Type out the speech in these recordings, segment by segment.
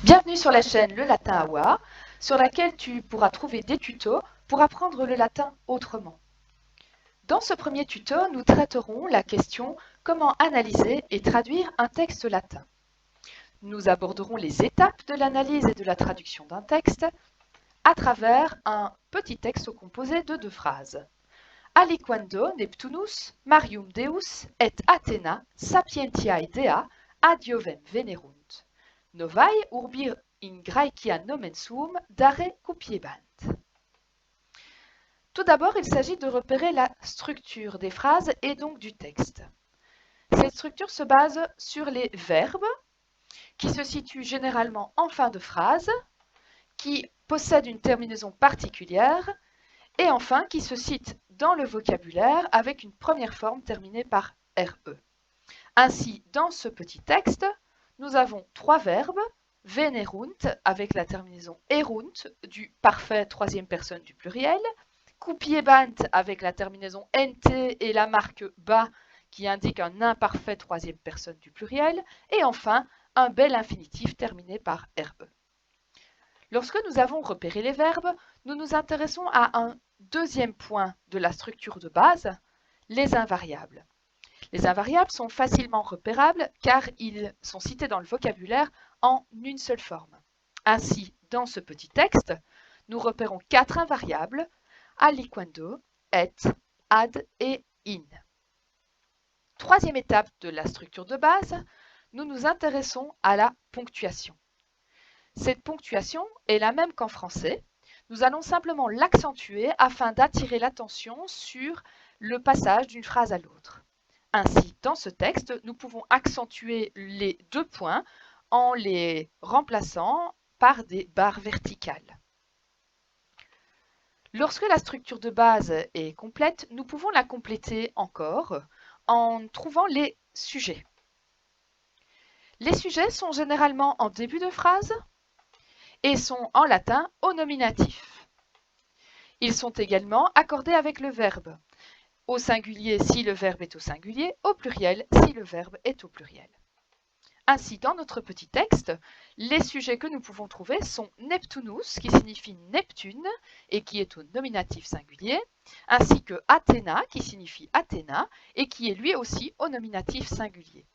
Bienvenue sur la chaîne Le Latin Awa, sur laquelle tu pourras trouver des tutos pour apprendre le latin autrement. Dans ce premier tuto, nous traiterons la question comment analyser et traduire un texte latin. Nous aborderons les étapes de l'analyse et de la traduction d'un texte à travers un petit texte composé de deux phrases. Aliquando Neptunus Marium Deus et Athena sapientiae Dea ad Iovem venerunt. Novae urbi in Graecia nomen suum dare cupiebant. Tout d'abord, il s'agit de repérer la structure des phrases et donc du texte. Cette structure se base sur les verbes qui se situent généralement en fin de phrase, qui possèdent une terminaison particulière et enfin qui se citent dans le vocabulaire avec une première forme terminée par RE. Ainsi, dans ce petit texte, nous avons trois verbes, venerunt avec la terminaison erunt du parfait troisième personne du pluriel, cupiebant avec la terminaison nt et la marque ba qui indique un imparfait troisième personne du pluriel, et enfin un bel infinitif terminé par re. Lorsque nous avons repéré les verbes, nous nous intéressons à un deuxième point de la structure de base, les invariables. Les invariables sont facilement repérables car ils sont cités dans le vocabulaire en une seule forme. Ainsi, dans ce petit texte, nous repérons quatre invariables, aliquando, et, ad et in. Troisième étape de la structure de base, nous nous intéressons à la ponctuation. Cette ponctuation est la même qu'en français. Nous allons simplement l'accentuer afin d'attirer l'attention sur le passage d'une phrase à l'autre. Ainsi, dans ce texte, nous pouvons accentuer les deux points en les remplaçant par des barres verticales. Lorsque la structure de base est complète, nous pouvons la compléter encore en trouvant les sujets. Les sujets sont généralement en début de phrase et sont en latin au nominatif. Ils sont également accordés avec le verbe. Au singulier si le verbe est au singulier, au pluriel si le verbe est au pluriel. Ainsi, dans notre petit texte, les sujets que nous pouvons trouver sont Neptunus, qui signifie Neptune et qui est au nominatif singulier, ainsi que Athéna, qui signifie Athéna et qui est lui aussi au nominatif singulier.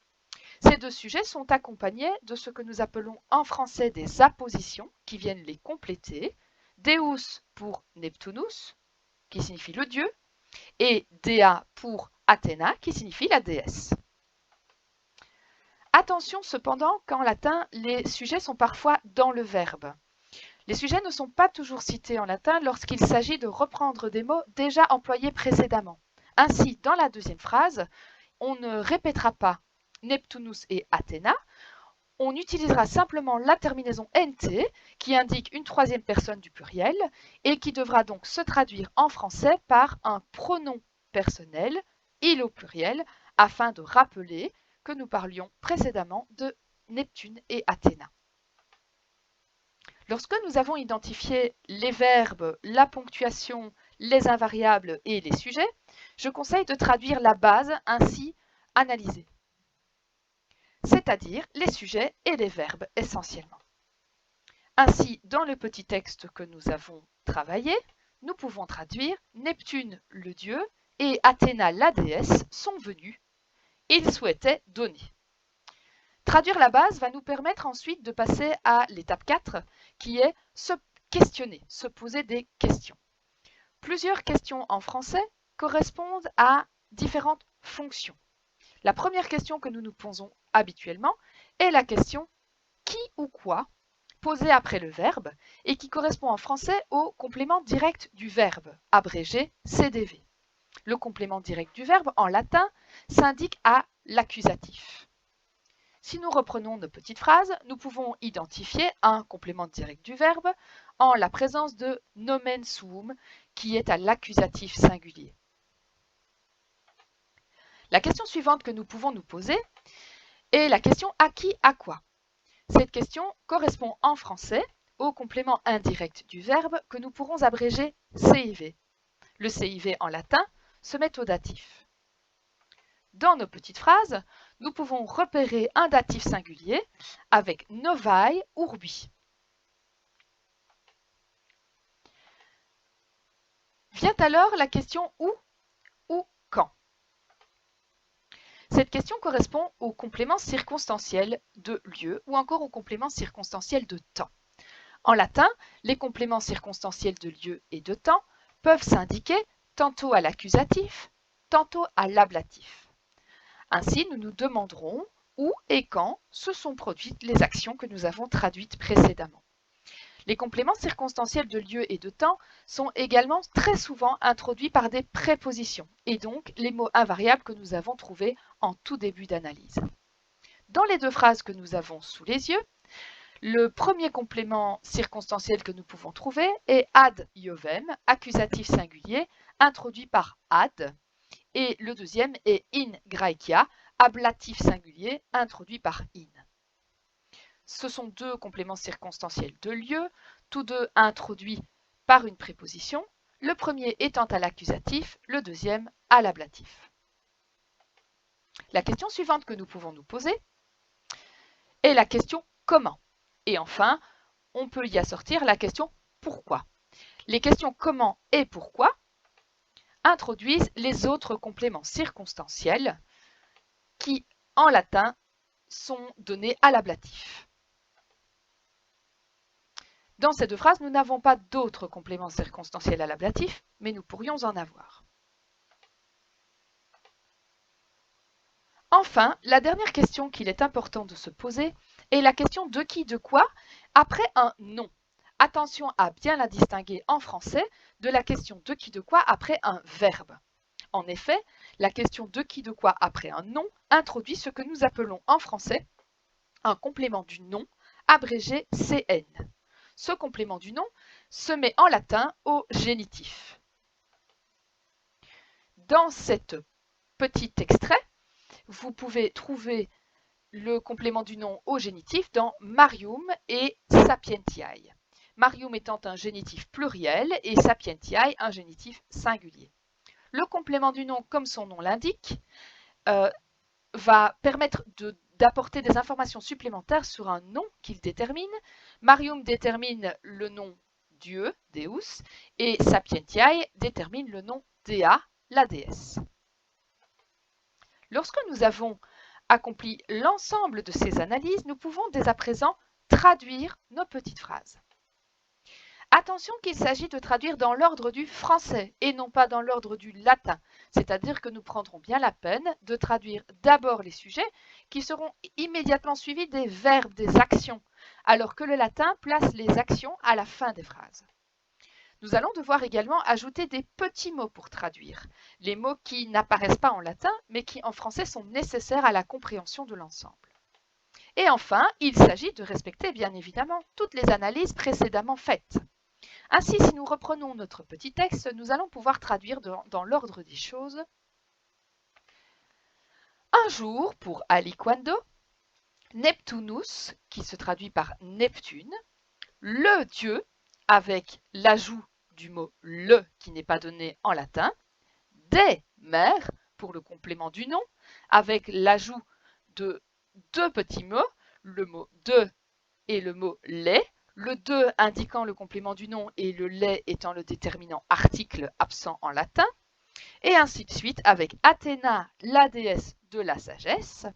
Ces deux sujets sont accompagnés de ce que nous appelons en français des appositions, qui viennent les compléter, Deus pour Neptunus, qui signifie le dieu, et Dea pour Athéna, qui signifie la déesse. Attention cependant qu'en latin, les sujets sont parfois dans le verbe. Les sujets ne sont pas toujours cités en latin lorsqu'il s'agit de reprendre des mots déjà employés précédemment. Ainsi, dans la deuxième phrase, on ne répétera pas Neptunus et Athéna, on utilisera simplement la terminaison nt qui indique une troisième personne du pluriel et qui devra donc se traduire en français par un pronom personnel, il au pluriel, afin de rappeler que nous parlions précédemment de Neptune et Athéna. Lorsque nous avons identifié les verbes, la ponctuation, les invariables et les sujets, je conseille de traduire la base ainsi analysée, c'est-à-dire les sujets et les verbes essentiellement. Ainsi, dans le petit texte que nous avons travaillé, nous pouvons traduire Neptune le dieu et Athéna la déesse sont venus. Ils souhaitaient donner. Traduire la base va nous permettre ensuite de passer à l'étape 4, qui est se questionner, se poser des questions. Plusieurs questions en français correspondent à différentes fonctions. La première question que nous nous posons habituellement est la question « qui ou quoi ?» posée après le verbe et qui correspond en français au complément direct du verbe, abrégé CDV. Le complément direct du verbe en latin s'indique à l'accusatif. Si nous reprenons nos petites phrases, nous pouvons identifier un complément direct du verbe en la présence de nomen suum qui est à l'accusatif singulier. La question suivante que nous pouvons nous poser est la question à qui, à quoi. Cette question correspond en français au complément indirect du verbe que nous pourrons abréger CIV. Le CIV en latin se met au datif. Dans nos petites phrases, nous pouvons repérer un datif singulier avec novae urbi. Vient alors la question où ou quand. Cette question correspond au complément circonstanciel de lieu ou encore au complément circonstanciel de temps. En latin, les compléments circonstanciels de lieu et de temps peuvent s'indiquer tantôt à l'accusatif, tantôt à l'ablatif. Ainsi, nous nous demanderons où et quand se sont produites les actions que nous avons traduites précédemment. Les compléments circonstanciels de lieu et de temps sont également très souvent introduits par des prépositions, et donc les mots invariables que nous avons trouvés en tout début d'analyse. Dans les deux phrases que nous avons sous les yeux, le premier complément circonstanciel que nous pouvons trouver est ad iovem, accusatif singulier, introduit par ad, et le deuxième est in graecia, ablatif singulier, introduit par in. Ce sont deux compléments circonstanciels de lieu, tous deux introduits par une préposition, le premier étant à l'accusatif, le deuxième à l'ablatif. La question suivante que nous pouvons nous poser est la question comment. Et enfin, on peut y assortir la question pourquoi. Les questions comment et pourquoi introduisent les autres compléments circonstanciels qui, en latin, sont donnés à l'ablatif. Dans ces deux phrases, nous n'avons pas d'autres compléments circonstanciels à l'ablatif, mais nous pourrions en avoir. Enfin, la dernière question qu'il est important de se poser est la question de qui, de quoi, après un nom. Attention à bien la distinguer en français de la question de qui, de quoi après un verbe. En effet, la question de qui, de quoi après un nom introduit ce que nous appelons en français un complément du nom, abrégé CN. Ce complément du nom se met en latin au génitif. Dans cet petit extrait, vous pouvez trouver le complément du nom au génitif dans Marium et Sapientiae. Marium étant un génitif pluriel et Sapientiae un génitif singulier. Le complément du nom, comme son nom l'indique, va permettre d'apporter des informations supplémentaires sur un nom qu'il détermine. Marium détermine le nom Dieu, Deus, et Sapientiae détermine le nom Dea, la déesse. Lorsque nous avons accompli l'ensemble de ces analyses, nous pouvons dès à présent traduire nos petites phrases. Attention qu'il s'agit de traduire dans l'ordre du français et non pas dans l'ordre du latin, c'est-à-dire que nous prendrons bien la peine de traduire d'abord les sujets qui seront immédiatement suivis des verbes, des actions, alors que le latin place les actions à la fin des phrases. Nous allons devoir également ajouter des petits mots pour traduire, les mots qui n'apparaissent pas en latin mais qui en français sont nécessaires à la compréhension de l'ensemble. Et enfin, il s'agit de respecter bien évidemment toutes les analyses précédemment faites. Ainsi, si nous reprenons notre petit texte, nous allons pouvoir traduire dans l'ordre des choses. Un jour, pour aliquando, Neptunus, qui se traduit par Neptune, le dieu, avec l'ajout du mot le qui n'est pas donné en latin, des mers, pour le complément du nom, avec l'ajout de deux petits mots, le mot de et le mot les, le de indiquant le complément du nom et le les étant le déterminant article absent en latin, et ainsi de suite avec Athéna, la déesse de la sagesse.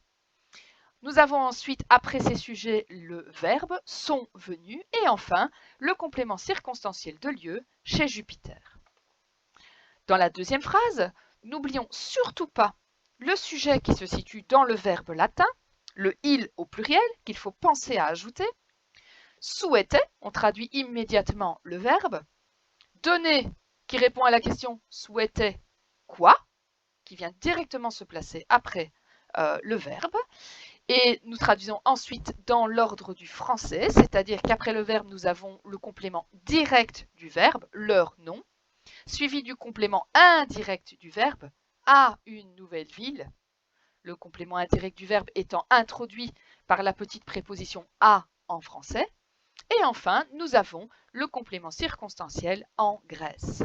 Nous avons ensuite, après ces sujets, le verbe sont venus et enfin le complément circonstanciel de lieu chez Jupiter. Dans la deuxième phrase, n'oublions surtout pas le sujet qui se situe dans le verbe latin, le il au pluriel qu'il faut penser à ajouter. Souhaitait, on traduit immédiatement le verbe. Donner, qui répond à la question souhaitait quoi, qui vient directement se placer après le verbe. Et nous traduisons ensuite dans l'ordre du français, c'est-à-dire qu'après le verbe, nous avons le complément direct du verbe, leur nom, suivi du complément indirect du verbe, à une nouvelle ville, le complément indirect du verbe étant introduit par la petite préposition à en français. Et enfin, nous avons le complément circonstanciel en Grèce.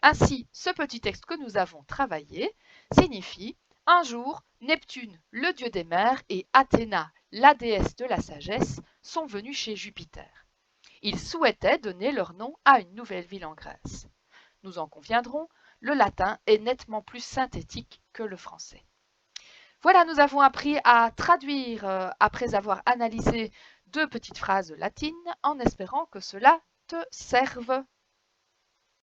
Ainsi, ce petit texte que nous avons travaillé signifie « Un jour, Neptune, le dieu des mers, et Athéna, la déesse de la sagesse, sont venus chez Jupiter. Ils souhaitaient donner leur nom à une nouvelle ville en Grèce. Nous en conviendrons, le latin est nettement plus synthétique que le français. Voilà, nous avons appris à traduire après avoir analysé deux petites phrases latines en espérant que cela te serve.